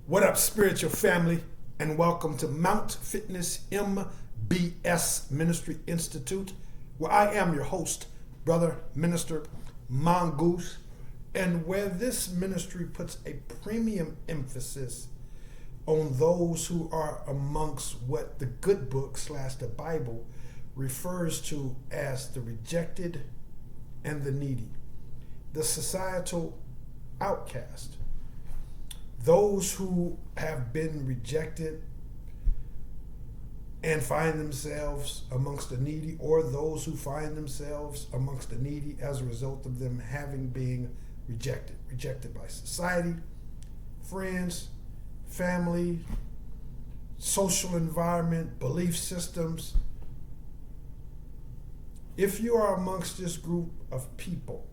What up, spiritual family, and welcome to Mount Fitness MBS Ministry Institute, where I am your host, Brother Minister Mongoose, and where this ministry puts a premium emphasis on those who are amongst what the good book / the Bible refers to as the rejected and the needy, the societal outcast. Those who have been rejected and find themselves amongst the needy, or those who find themselves amongst the needy as a result of them having been rejected by society, friends, family, social environment, belief systems. If you are amongst this group of people,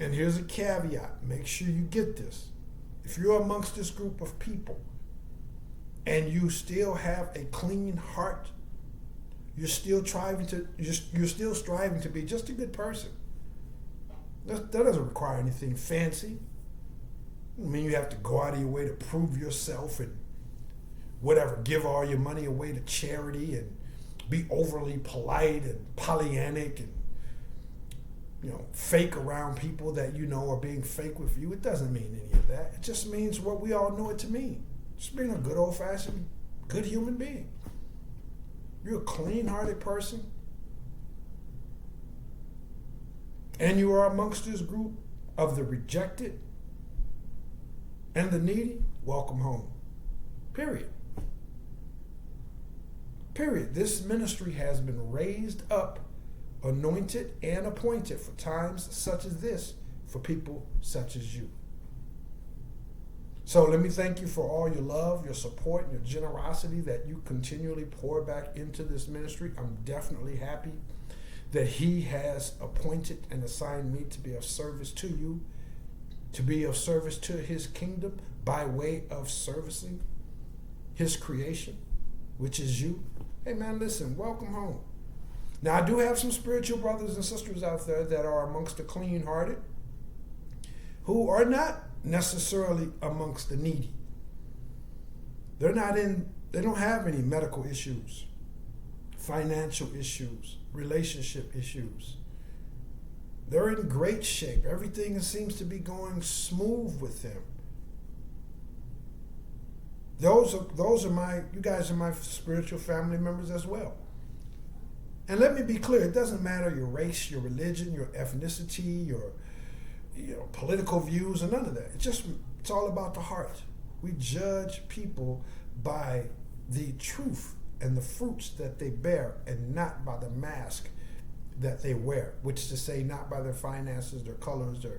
and here's a caveat, make sure you get this. If you're amongst this group of people and you still have a clean heart, you're still striving to be just a good person. That doesn't require anything fancy. I mean, you have to go out of your way to prove yourself and whatever, give all your money away to charity and be overly polite and Pollyannic and fake around people that you know are being fake with you. It doesn't mean any of that. It just means what we all know it to mean. Just being a good old-fashioned, good human being. You're a clean-hearted person, and you are amongst this group of the rejected and the needy, welcome home. Period. This ministry has been raised up, anointed and appointed for times such as this, for people such as you. So let me thank you for all your love, your support, and your generosity that you continually pour back into this ministry. I'm definitely happy that He has appointed and assigned me to be of service to you, to be of service to His kingdom by way of servicing His creation, which is you. Hey man, listen, welcome home. Now, I do have some spiritual brothers and sisters out there that are amongst the clean-hearted, who are not necessarily amongst the needy. They don't have any medical issues, financial issues, relationship issues. They're in great shape. Everything seems to be going smooth with them. You guys are my spiritual family members as well. And let me be clear, it doesn't matter your race, your religion, your ethnicity, your political views, or none of that. It's all about the heart. We judge people by the truth and the fruits that they bear, and not by the mask that they wear, which is to say, not by their finances, their colors, their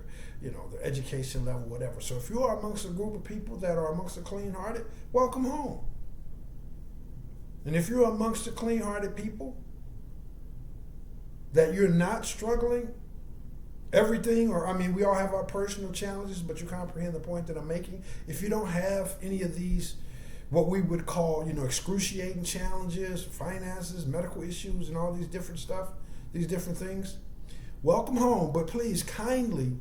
education level, whatever. So if you are amongst a group of people that are amongst the clean-hearted, welcome home. And if you're amongst the clean-hearted people, that you're not struggling, we all have our personal challenges, but you comprehend the point that I'm making. If you don't have any of these, what we would call, excruciating challenges, finances, medical issues, and all these different stuff, these different things, welcome home. But please, kindly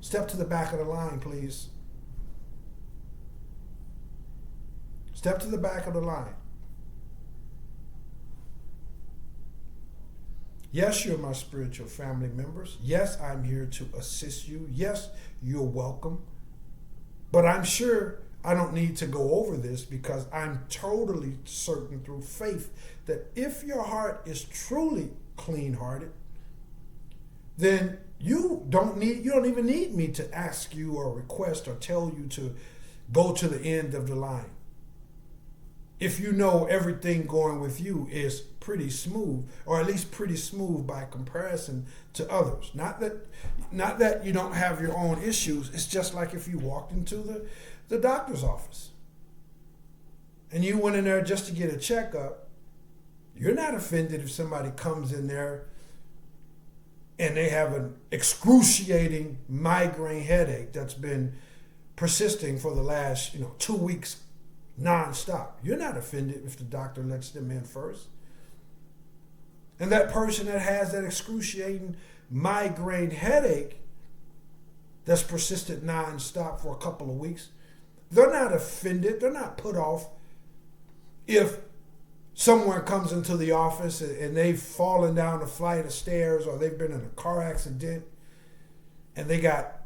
step to the back of the line, please. Step to the back of the line. Yes, you're my spiritual family members. Yes, I'm here to assist you. Yes, you're welcome. But I'm sure I don't need to go over this, because I'm totally certain through faith that if your heart is truly clean-hearted, then you don't even need me to ask you or request or tell you to go to the end of the line. If you know everything going with you is pretty smooth, or at least pretty smooth by comparison to others. Not that you don't have your own issues. It's just like if you walked into the doctor's office and you went in there just to get a checkup, you're not offended if somebody comes in there and they have an excruciating migraine headache that's been persisting for the last 2 weeks nonstop. You're not offended if the doctor lets them in first. And that person that has that excruciating migraine headache that's persisted nonstop for a couple of weeks, they're not offended. They're not put off if someone comes into the office and they've fallen down a flight of stairs, or they've been in a car accident and they got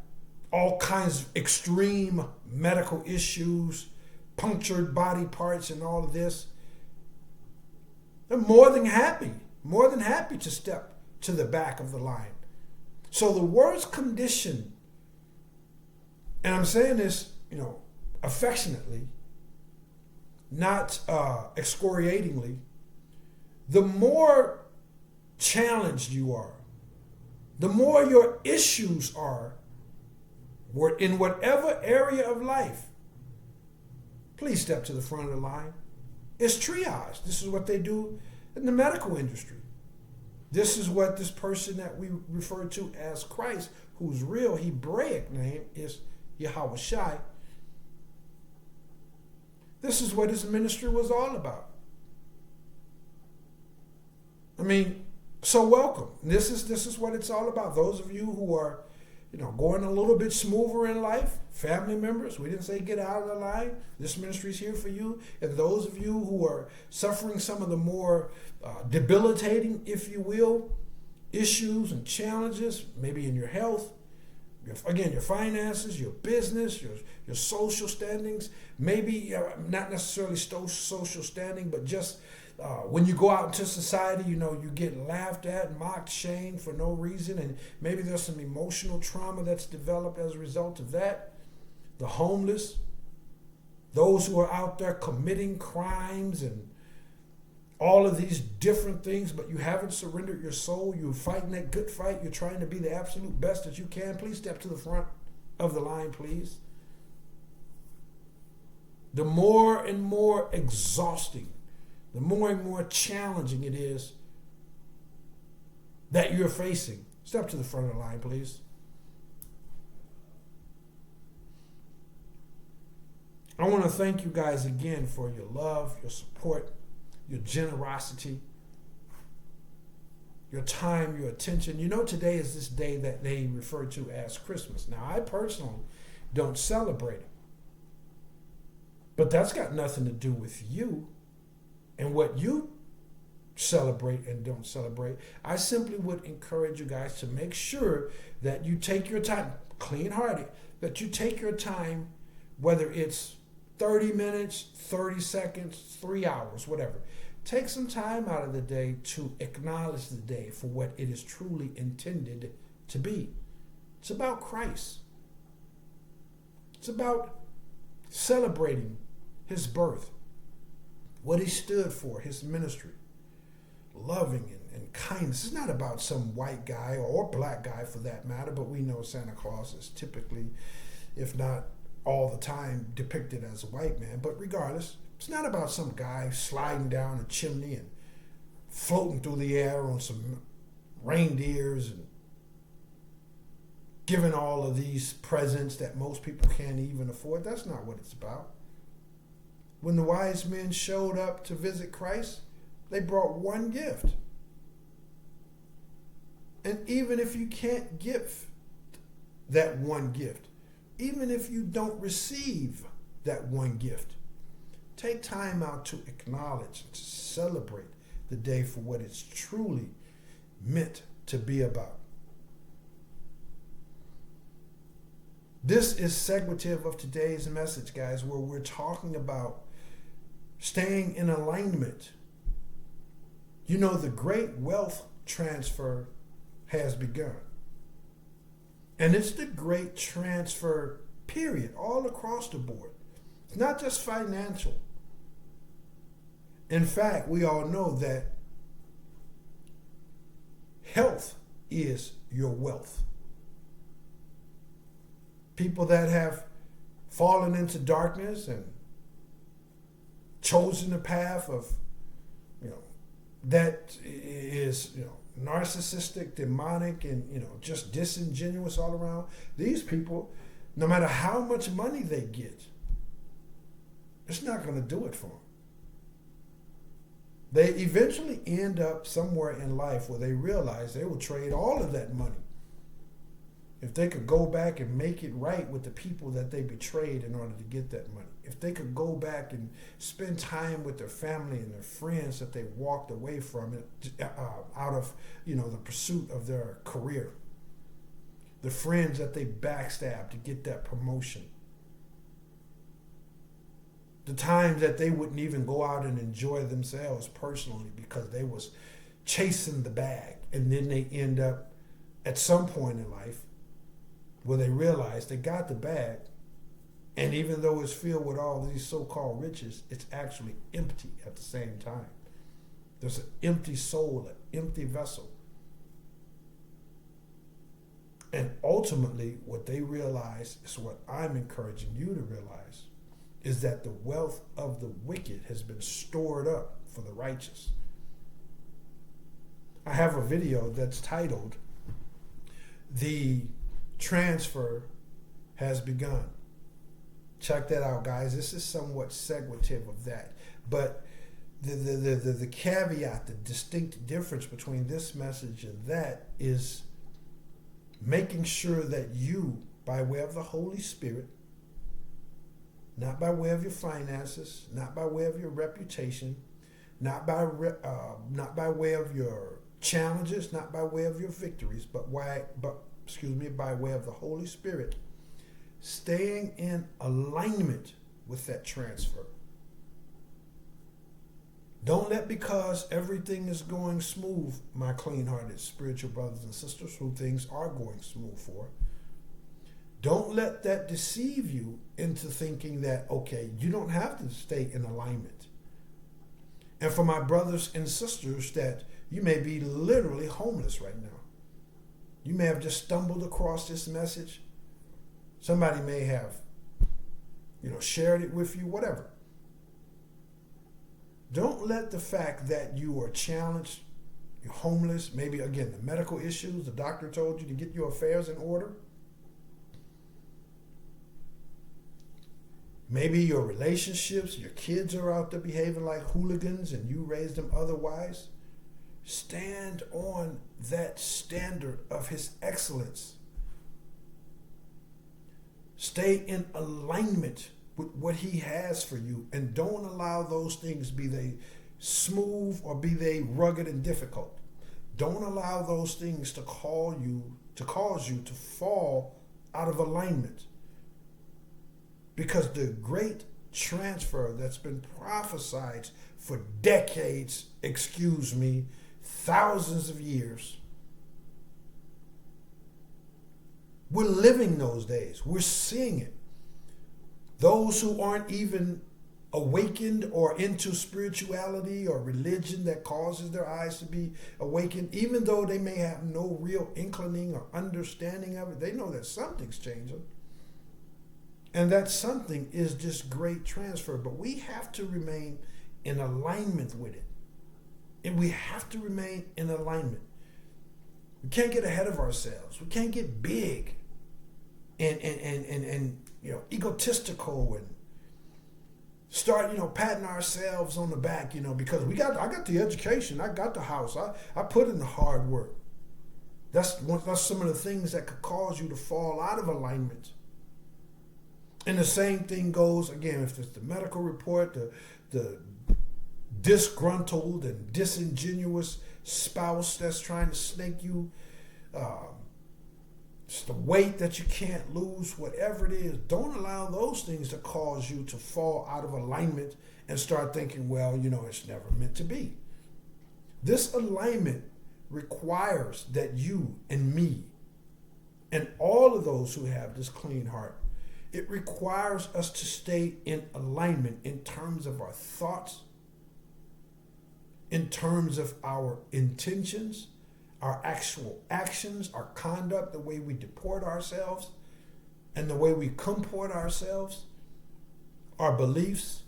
all kinds of extreme medical issues, punctured body parts and all of this. They're more than happy to step to the back of the line. So the worst condition, and I'm saying this, affectionately, not excoriatingly, the more challenged you are, the more your issues are in whatever area of life, please step to the front of the line. It's triage. This is what they do in the medical industry. This is what this person that we refer to as Christ, whose real Hebraic name is Yahweh Shai, this is what his ministry was all about. I mean, so welcome. This is what it's all about. Those of you who are, going a little bit smoother in life, family members, we didn't say get out of the line. This ministry is here for you. And those of you who are suffering some of the more debilitating, if you will, issues and challenges, maybe in your health, your finances, your business, your social standings, maybe not necessarily social standing, but just when you go out into society, you get laughed at, mocked, shamed for no reason, and maybe there's some emotional trauma that's developed as a result of that. The homeless, those who are out there committing crimes and all of these different things, but you haven't surrendered your soul. You're fighting that good fight. You're trying to be the absolute best that you can. Please step to the front of the line, please. The more and more exhausting, the more and more challenging it is that you're facing, step to the front of the line, please. I want to thank you guys again for your love, your support, your generosity, your time, your attention. Today is this day that they refer to as Christmas. Now, I personally don't celebrate it, but that's got nothing to do with you and what you celebrate and don't celebrate. I simply would encourage you guys to make sure that you take your time, clean-hearted, that you take your time, whether it's 30 minutes, 30 seconds, 3 hours, whatever. Take some time out of the day to acknowledge the day for what it is truly intended to be. It's about Christ. It's about celebrating his birth, what he stood for, his ministry, loving and kindness. It's not about some white guy or black guy for that matter, but we know Santa Claus is typically, if not all the time, depicted as a white man. But regardless, it's not about some guy sliding down a chimney and floating through the air on some reindeers and giving all of these presents that most people can't even afford. That's not what it's about. When the wise men showed up to visit Christ, they brought one gift. And even if you can't give that one gift, even if you don't receive that one gift, take time out to acknowledge and to celebrate the day for what it's truly meant to be about. This is seguitive of today's message, guys, where we're talking about staying in alignment. The great wealth transfer has begun. And it's the great transfer period all across the board. It's not just financial. In fact, we all know that health is your wealth. People that have fallen into darkness and chosen the path of, that is, narcissistic, demonic, and, just disingenuous all around. These people, no matter how much money they get, it's not going to do it for them. They eventually end up somewhere in life where they realize they will trade all of that money If they could go back and make it right with the people that they betrayed in order to get that money. If they could go back and spend time with their family and their friends that they walked away from it out of, the pursuit of their career. The friends that they backstabbed to get that promotion. The times that they wouldn't even go out and enjoy themselves personally because they was chasing the bag. And then they end up at some point in life where they realize they got the bag, and even though it's filled with all these so-called riches, it's actually empty at the same time. There's an empty soul, an empty vessel. And ultimately, what they realize is what I'm encouraging you to realize, is that the wealth of the wicked has been stored up for the righteous. I have a video that's titled, "The Transfer Has Begun." Check that out, guys. This is somewhat seguative of that. But the caveat, the distinct difference between this message and that is making sure that you, by way of the Holy Spirit, not by way of your finances, not by way of your reputation, not by way of your challenges, not by way of your victories, by way of the Holy Spirit, staying in alignment with that transfer. Don't let, because everything is going smooth, my clean-hearted spiritual brothers and sisters who things are going smooth for, don't let that deceive you into thinking that, okay, you don't have to stay in alignment. And for my brothers and sisters that you may be literally homeless right now. You may have just stumbled across this message. Somebody may have, shared it with you, whatever. Don't let the fact that you are challenged, you're homeless, maybe, again, the medical issues, the doctor told you to get your affairs in order. Maybe your relationships, your kids are out there behaving like hooligans and you raised them otherwise. Stand on that standard of his excellence. Stay in alignment with what he has for you, and don't allow those things, be they smooth or be they rugged and difficult. Don't allow those things to cause you to fall out of alignment. Because the great transfer that's been prophesied for decades, thousands of years, we're living those days. We're seeing it. Those who aren't even awakened or into spirituality or religion that causes their eyes to be awakened, even though they may have no real inclining or understanding of it, they know that something's changing. And that something is this great transfer. But we have to remain in alignment with it. And we have to remain in alignment. We can't get ahead of ourselves. We can't get big and egotistical and start, patting ourselves on the back, because I got the education, I got the house, I put in the hard work. That's some of the things that could cause you to fall out of alignment. And the same thing goes, again, if it's the medical report, the disgruntled and disingenuous spouse that's trying to snake you, it's the weight that you can't lose, whatever it is. Don't allow those things to cause you to fall out of alignment and start thinking, well, it's never meant to be. This alignment requires that you and me and all of those who have this clean heart, it requires us to stay in alignment in terms of our thoughts, in terms of our intentions, our actual actions, our conduct, the way we deport ourselves, and the way we comport ourselves, our beliefs.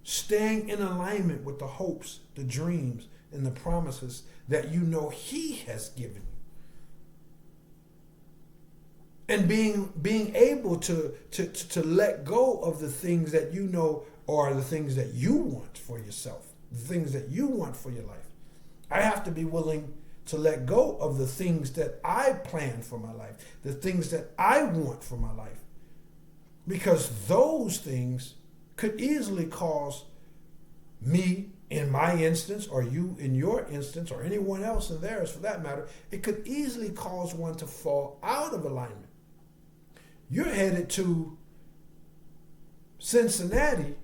Staying in alignment with the hopes, the dreams, and the promises that he has given you. And being able to let go of the things that are the things that you want for yourself, the things that you want for your life. I have to be willing to let go of the things that I plan for my life, the things that I want for my life. Because those things could easily cause me, in my instance, or you in your instance, or anyone else in theirs for that matter, it could easily cause one to fall out of alignment. You're headed to Cincinnati,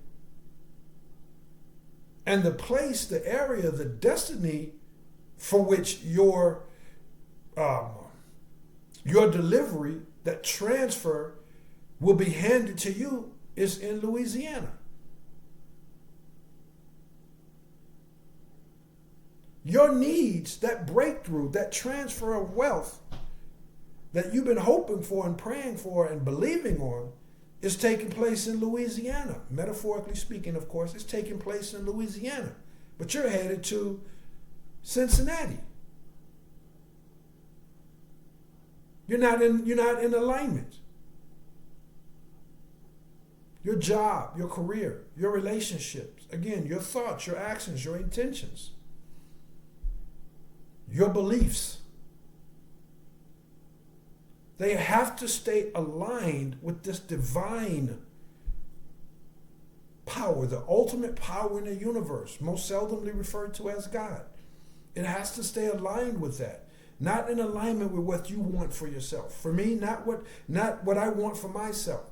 and the place, the area, the destiny for which your delivery, that transfer will be handed to you, is in Louisiana. Your needs, that breakthrough, that transfer of wealth that you've been hoping for and praying for and believing on, is taking place in Louisiana. Metaphorically speaking, of course, it's taking place in Louisiana. But you're headed to Cincinnati. You're not in alignment. Your job, your career, your relationships, again, your thoughts, your actions, your intentions, your beliefs, they have to stay aligned with this divine power, the ultimate power in the universe, most seldomly referred to as God. It has to stay aligned with that. Not in alignment with what you want for yourself. For me, not what I want for myself.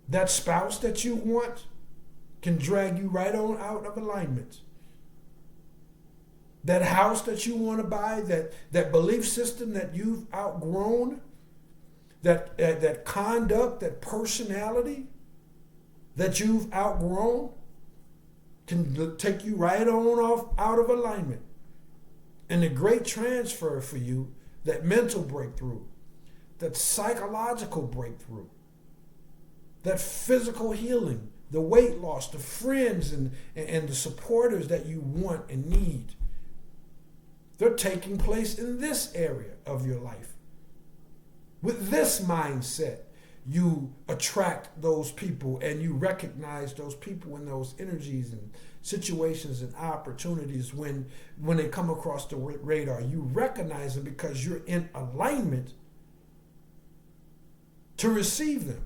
That spouse that you want can drag you right on out of alignment. That house that you want to buy, that belief system that you've outgrown, that conduct, that personality that you've outgrown, can take you right on off out of alignment. And the great transfer for you, that mental breakthrough, that psychological breakthrough, that physical healing, the weight loss, the friends and the supporters that you want and need, they're taking place in this area of your life. With this mindset, you attract those people and you recognize those people and those energies and situations and opportunities when they come across the radar. You recognize them because you're in alignment to receive them.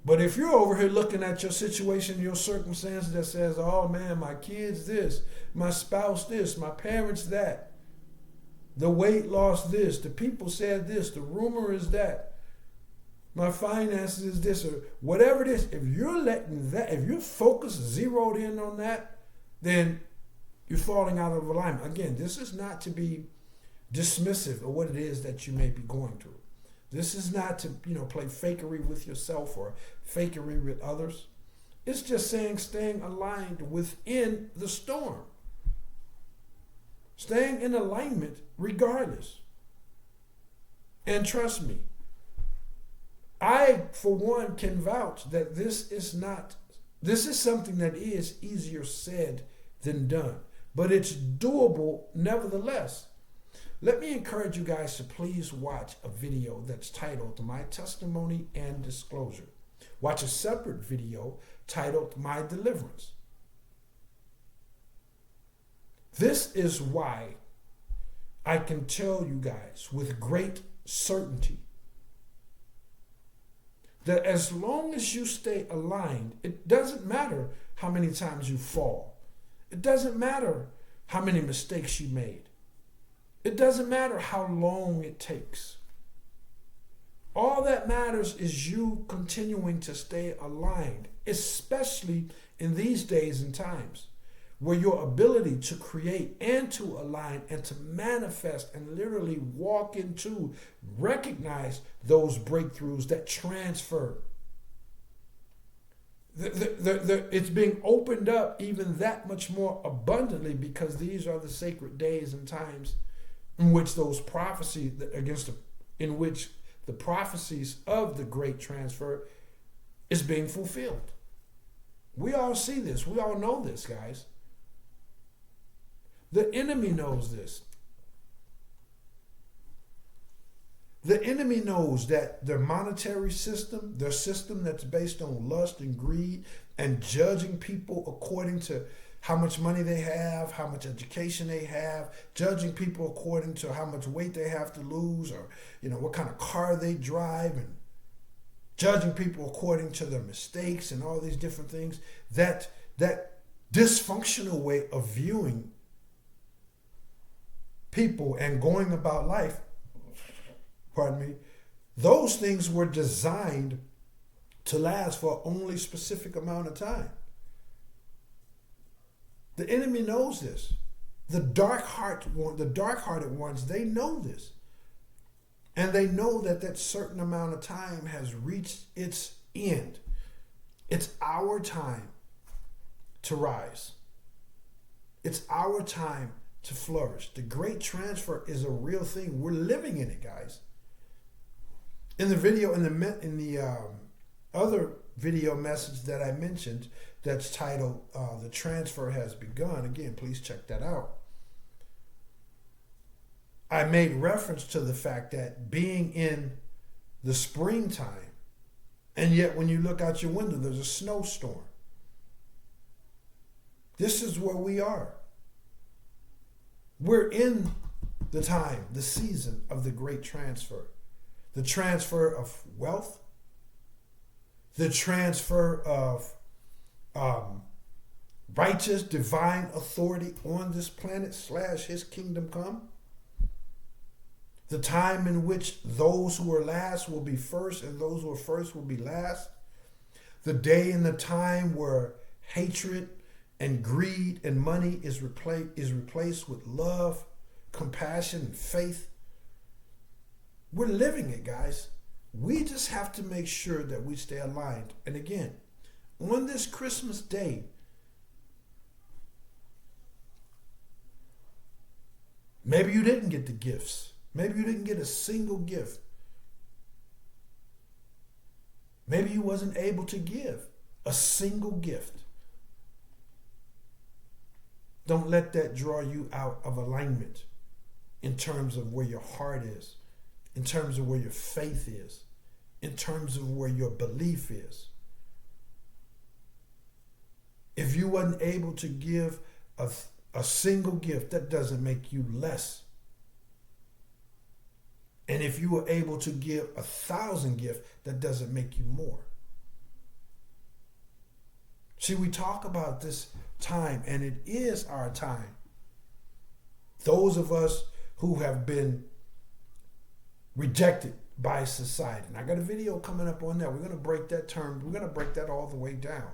But if you're over here looking at your situation, your circumstances that says, oh man, my kids this, my spouse this, my parents that, the weight loss this, the people said this, the rumor is that, my finances is this, or whatever it is, if you're letting that, if you're focused, zeroed in on that, then you're falling out of alignment. Again, this is not to be dismissive of what it is that you may be going through. This is not to, play fakery with yourself or fakery with others. It's just saying staying aligned within the storm. Staying in alignment regardless. And trust me, I, for one, can vouch that this is something that is easier said than done. But it's doable nevertheless. Let me encourage you guys to please watch a video that's titled My Testimony and Disclosure. Watch a separate video titled My Deliverance. This is why I can tell you guys with great certainty that as long as you stay aligned, it doesn't matter how many times you fall. It doesn't matter how many mistakes you made. It doesn't matter how long it takes. All that matters is you continuing to stay aligned, especially in these days and times where your ability to create and to align and to manifest and literally walk into, recognize those breakthroughs that transfer. It's being opened up even that much more abundantly because these are the sacred days and times in which those prophecies in which the prophecies of the great transfer is being fulfilled. We all see this. We all know this, guys. The enemy knows this. The enemy knows that their monetary system, their system that's based on lust and greed and judging people according to how much money they have, how much education they have, judging people according to how much weight they have to lose, or what kind of car they drive, and judging people according to their mistakes and all these different things. That dysfunctional way of viewing people and going about life, those things were designed to last for only a specific amount of time. The enemy knows this. The dark-hearted ones, they know this. And they know that certain amount of time has reached its end. It's our time to rise. It's our time to flourish. The great transfer is a real thing. We're living in it, guys. In the video, in the other video message that I mentioned, that's titled "The Transfer Has Begun." Again, please check that out. I made reference to the fact that being in the springtime, and yet when you look out your window, there's a snowstorm. This is where we are. We're in the time, the season of the great transfer. The transfer of wealth, the transfer of righteous divine authority on this planet / his kingdom come. The time in which those who are last will be first and those who are first will be last. The day and the time where hatred and greed and money is replaced with love, compassion, and faith. We're living it, guys. We just have to make sure that we stay aligned. And again, on this Christmas day, maybe you didn't get the gifts. Maybe you didn't get a single gift. Maybe you wasn't able to give a single gift. Don't let that draw you out of alignment in terms of where your heart is, in terms of where your faith is, in terms of where your belief is. If you wasn't able to give a single gift, that doesn't make you less. And if you were able to give 1,000 gifts, that doesn't make you more. See, we talk about this time, and it is our time. Those of us who have been rejected by society. And I got a video coming up on that. We're going to break that term. We're going to break that all the way down.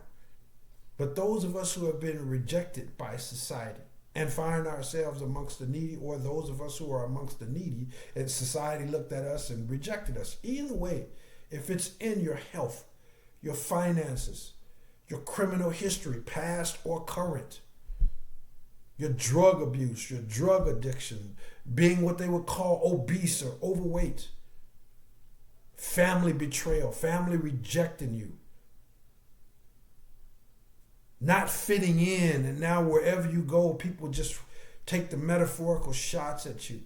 But those of us who have been rejected by society and find ourselves amongst the needy, or those of us who are amongst the needy and society looked at us and rejected us. Either way, if it's in your health, your finances, your criminal history, past or current, your drug abuse, your drug addiction, being what they would call obese or overweight, family betrayal, family rejecting you, not fitting in, and now wherever you go, people just take the metaphorical shots at you.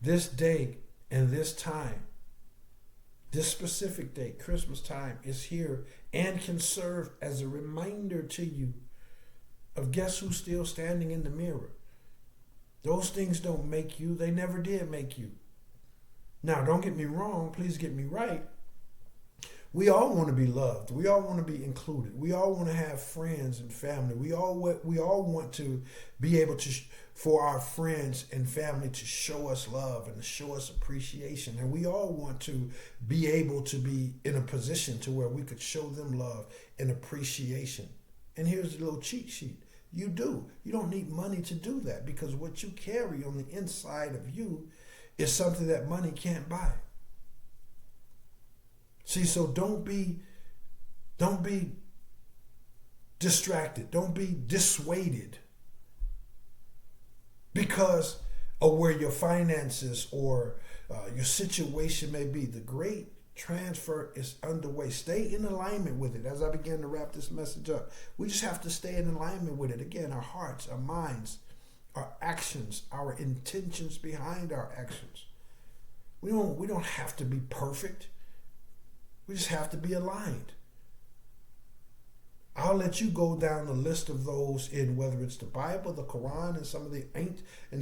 This day and this time, this specific day, Christmas time, is here and can serve as a reminder to you of guess who's still standing in the mirror. Those things don't make you. They never did make you. Now, don't get me wrong. Please get me right. We all want to be loved. We all want to be included. We all want to have friends and family. We all want to be able to, for our friends and family to show us love and to show us appreciation. And we all want to be able to be in a position to where we could show them love and appreciation. And here's a little cheat sheet. You do. You don't need money to do that, because what you carry on the inside of you is something that money can't buy. See, so don't be distracted. Don't be dissuaded because of where your finances or your situation may be. The great transfer is underway. Stay in alignment with it. As I begin to wrap this message up, we just have to stay in alignment with it. Again, our hearts, our minds, our actions, our intentions behind our actions. We don't have to be perfect. We just have to be aligned. I'll let you go down the list of those in whether it's the Bible, the Quran, and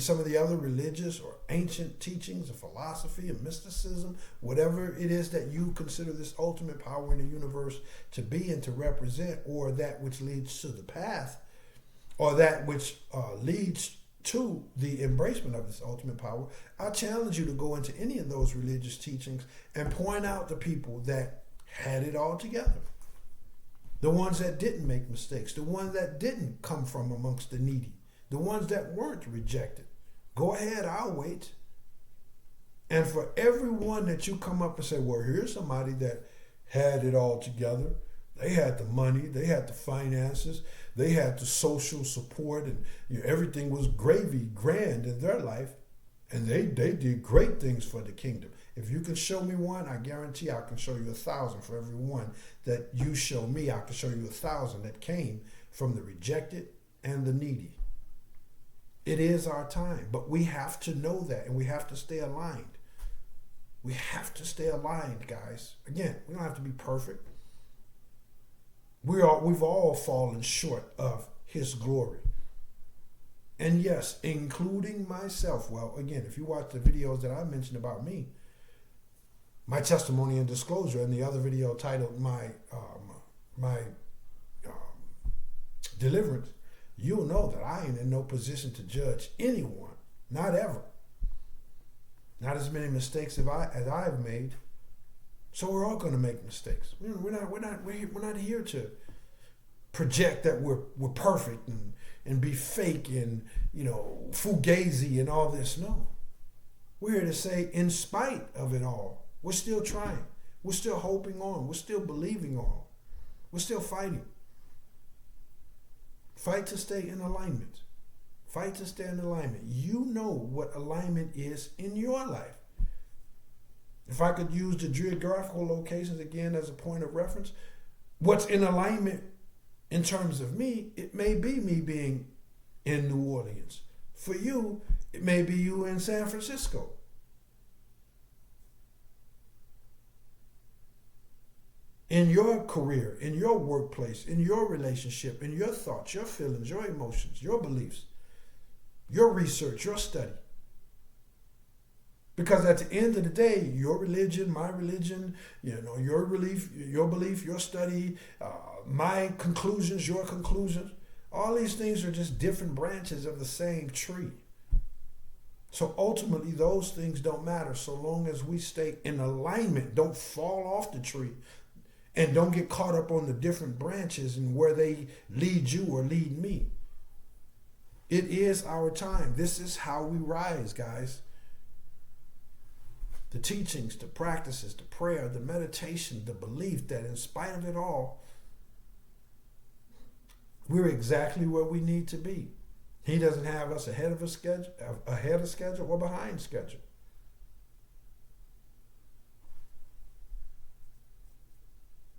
some of the other religious or ancient teachings of philosophy and mysticism, whatever it is that you consider this ultimate power in the universe to be and to represent, or that which leads to the path, or that which leads to the embracement of this ultimate power. I challenge you to go into any of those religious teachings and point out the people that had it all together. The ones that didn't make mistakes, the ones that didn't come from amongst the needy, the ones that weren't rejected. Go ahead, I'll wait. And for everyone that you come up and say, well, here's somebody that had it all together. They had the money, they had the finances, they had the social support, and everything was gravy, grand in their life. And they did great things for the kingdom. If you can show me one, I guarantee I can show you 1,000 for every one that you show me. I can show you 1,000 that came from the rejected and the needy. It is our time, but we have to know that, and we have to stay aligned. We have to stay aligned, guys. Again, we don't have to be perfect. We've all fallen short of His glory. And yes, including myself. Well, again, if you watch the videos that I mentioned about me, my testimony and disclosure, and the other video titled my deliverance, you'll know that I ain't in no position to judge anyone, not ever. Not as many mistakes as I've made. So we're all going to make mistakes. We're not here to project that we're perfect and be fake and fugazi and all this. No, we're here to say, in spite of it all, we're still trying. We're still hoping on. We're still believing on. We're still fighting. Fight to stay in alignment. Fight to stay in alignment. You know what alignment is in your life. If I could use the geographical locations again as a point of reference, what's in alignment in terms of me, it may be me being in New Orleans. For you, it may be you in San Francisco. In your career, in your workplace, in your relationship, in your thoughts, your feelings, your emotions, your beliefs, your research, your study. Because at the end of the day, your religion, my religion, your belief, your study, my conclusions, your conclusions, all these things are just different branches of the same tree. So ultimately, those things don't matter so long as we stay in alignment, don't fall off the tree, and don't get caught up on the different branches and where they lead you or lead me. It is our time. This is how we rise, guys. The teachings, the practices, the prayer, the meditation, the belief that in spite of it all, we're exactly where we need to be. He doesn't have us ahead of schedule or behind schedule.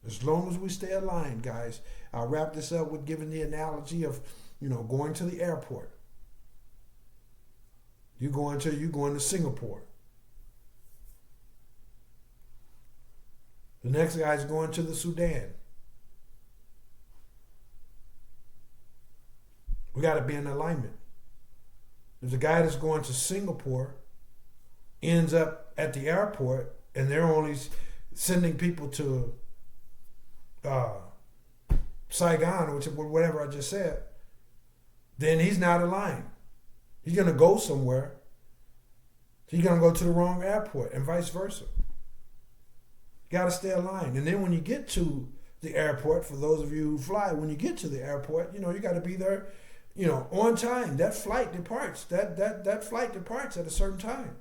As long as we stay aligned, guys. I'll wrap this up with giving the analogy of, going to the airport. You're going to Singapore. The next guy's going to the Sudan. We got to be in alignment. If the guy that's going to Singapore ends up at the airport and they're only sending people to Saigon, or whatever I just said, then he's not aligned. He's going to go somewhere. He's going to go to the wrong airport and vice versa. You got to stay aligned. And then when you get to the airport, for those of you who fly, when you get to the airport, you got to be there, on time. That flight departs. That flight departs at a certain time.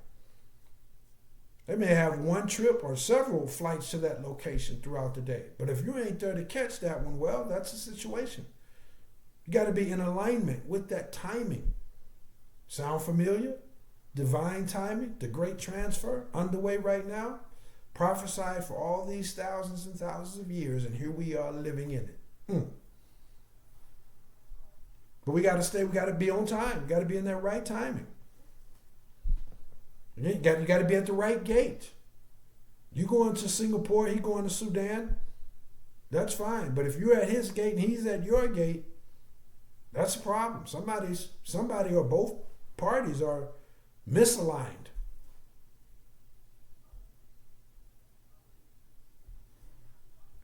They may have one trip or several flights to that location throughout the day. But if you ain't there to catch that one, well, that's the situation. You got to be in alignment with that timing. Sound familiar? Divine timing, the great transfer, underway right now. Prophesied for all these thousands and thousands of years, and here we are living in it. But we got to be on time. We got to be in that right timing. You got to be at the right gate. You going to Singapore, he going to Sudan, that's fine. But if you're at his gate and he's at your gate, that's a problem. Somebody or both parties are misaligned.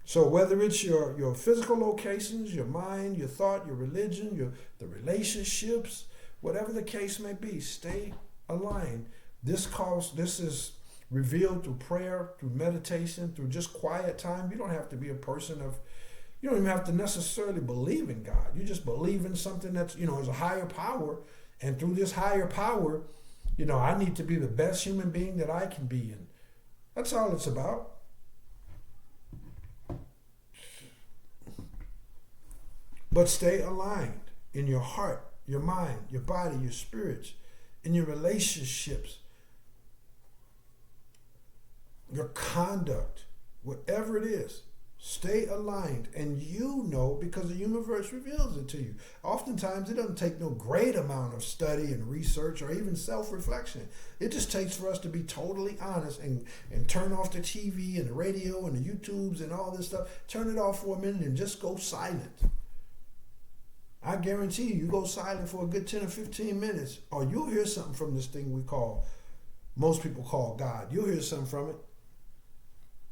So whether it's your physical locations, your mind, your thought, your religion, the relationships, whatever the case may be, stay aligned. This is revealed through prayer, through meditation, through just quiet time. You don't have to be a person of, you don't even have to necessarily believe in God. You just believe in something that's, is a higher power. And through this higher power, I need to be the best human being that I can be. And that's all it's about. But stay aligned in your heart, your mind, your body, your spirits, in your relationships, your conduct, whatever it is. Stay aligned, and because the universe reveals it to you. Oftentimes, it doesn't take no great amount of study and research or even self-reflection. It just takes for us to be totally honest and turn off the TV and the radio and the YouTubes and all this stuff. Turn it off for a minute and just go silent. I guarantee you go silent for a good 10 or 15 minutes, or you'll hear something from this thing most people call God. You'll hear something from it.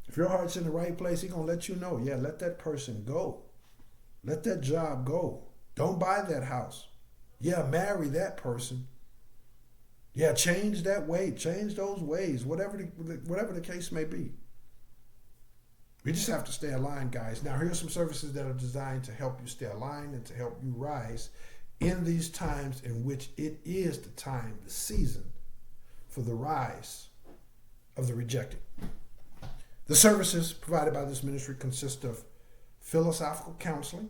If your heart's in the right place, he's going to let you know, let that person go. Let that job go. Don't buy that house. Marry that person. Change that way. Change those ways, whatever the case may be. We just have to stay aligned, guys. Now, here's some services that are designed to help you stay aligned and to help you rise in these times in which it is the time, the season for the rise of the rejected. The services provided by this ministry consist of philosophical counseling,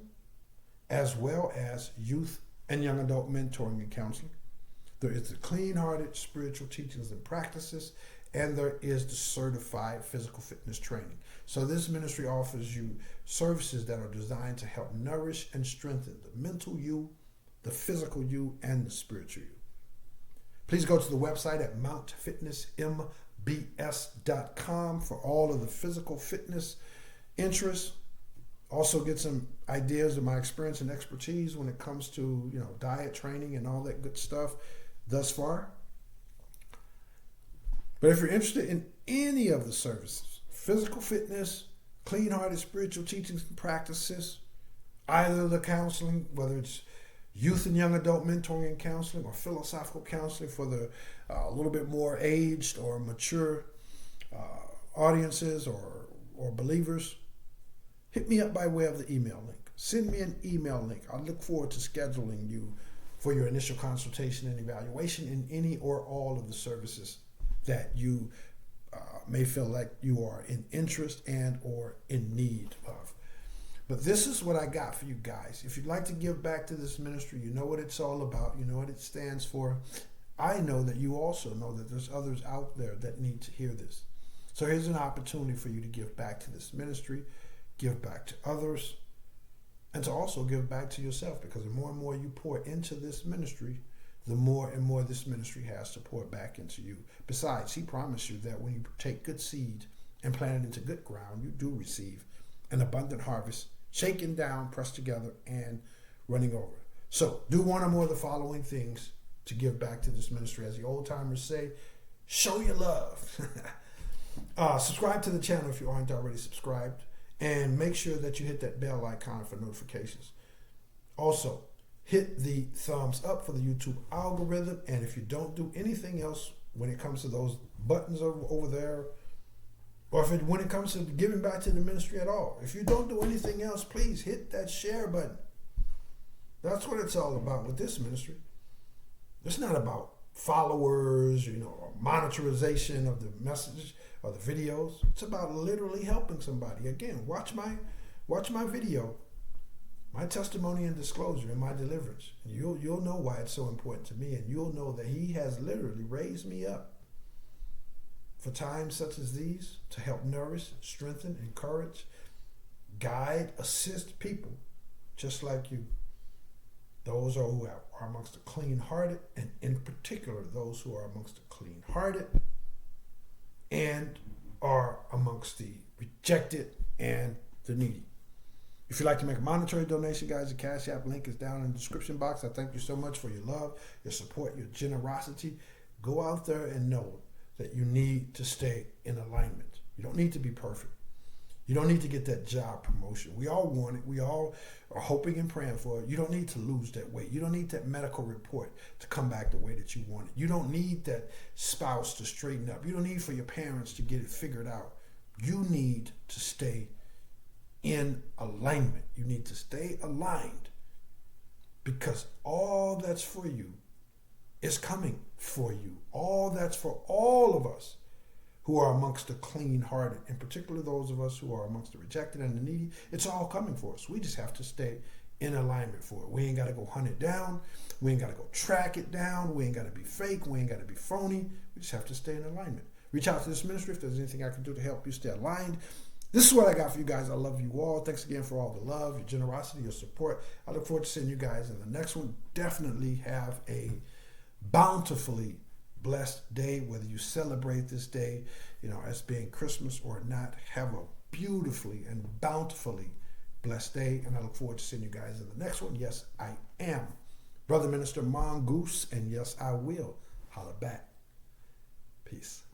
as well as youth and young adult mentoring and counseling. There is the clean-hearted spiritual teachings and practices, and there is the certified physical fitness training. So this ministry offers you services that are designed to help nourish and strengthen the mental you, the physical you, and the spiritual you. Please go to the website at mountfitnessmbs.com for all of the physical fitness interests. Also get some ideas of my experience and expertise when it comes to, diet training and all that good stuff thus far. But if you're interested in any of the services, physical fitness, clean-hearted spiritual teachings and practices, either the counseling, whether it's youth and young adult mentoring and counseling, or philosophical counseling for the a little bit more aged or mature audiences or believers, hit me up by way of the email link. Send me an email link. I look forward to scheduling you for your initial consultation and evaluation in any or all of the services that you may feel like you are in interest and or in need of. But this is what I got for you guys. If you'd like to give back to this ministry, you know what it's all about. You know what it stands for. I know that you also know that there's others out there that need to hear this. So here's an opportunity for you to give back to this ministry, give back to others, and to also give back to yourself, because the more and more you pour into this ministry, the more and more this ministry has to pour back into you. Besides, he promised you that when you take good seed and plant it into good ground, you do receive an abundant harvest, shaken down, pressed together, and running over. So do one or more of the following things to give back to this ministry. As the old timers say, show your love. Subscribe to the channel if you aren't already subscribed, and make sure that you hit that bell icon for notifications. Also, hit the thumbs up for the YouTube algorithm, and if you don't do anything else when it comes to those buttons over there, or when it comes to giving back to the ministry at all, if you don't do anything else, please hit that share button. That's what it's all about with this ministry. It's not about followers, or monetization of the message or the videos. It's about literally helping somebody. Again, watch my video, my testimony and disclosure and my deliverance. And you'll know why it's so important to me, and you'll know that he has literally raised me up for times such as these to help nourish, strengthen, encourage, guide, assist people just like you. Those who are amongst the clean-hearted, and in particular those who are amongst the clean-hearted and are amongst the rejected and the needy. If you'd like to make a monetary donation, guys, the Cash App link is down in the description box. I thank you so much for your love, your support, your generosity. Go out there and know that you need to stay in alignment. You don't need to be perfect. You don't need to get that job promotion. We all want it. We all are hoping and praying for it. You don't need to lose that weight. You don't need that medical report to come back the way that you want it. You don't need that spouse to straighten up. You don't need for your parents to get it figured out. You need to stay in alignment. You need to stay aligned, because all that's for you is coming for you. All that's for all of us who are amongst the clean-hearted, in particular those of us who are amongst the rejected and the needy. It's all coming for us. We just have to stay in alignment for it. We ain't got to go hunt it down. We ain't got to go track it down. We ain't got to be fake. We ain't got to be phony. We just have to stay in alignment. Reach out to this ministry if there's anything I can do to help you stay aligned. This is what I got for you guys. I love you all. Thanks again for all the love, your generosity, your support. I look forward to seeing you guys in the next one. Definitely have a bountifully blessed day, whether you celebrate this day, as being Christmas or not. Have a beautifully and bountifully blessed day, and I look forward to seeing you guys in the next one. Yes, I am Brother Minister Mongoose, and yes, I will holler back. Peace.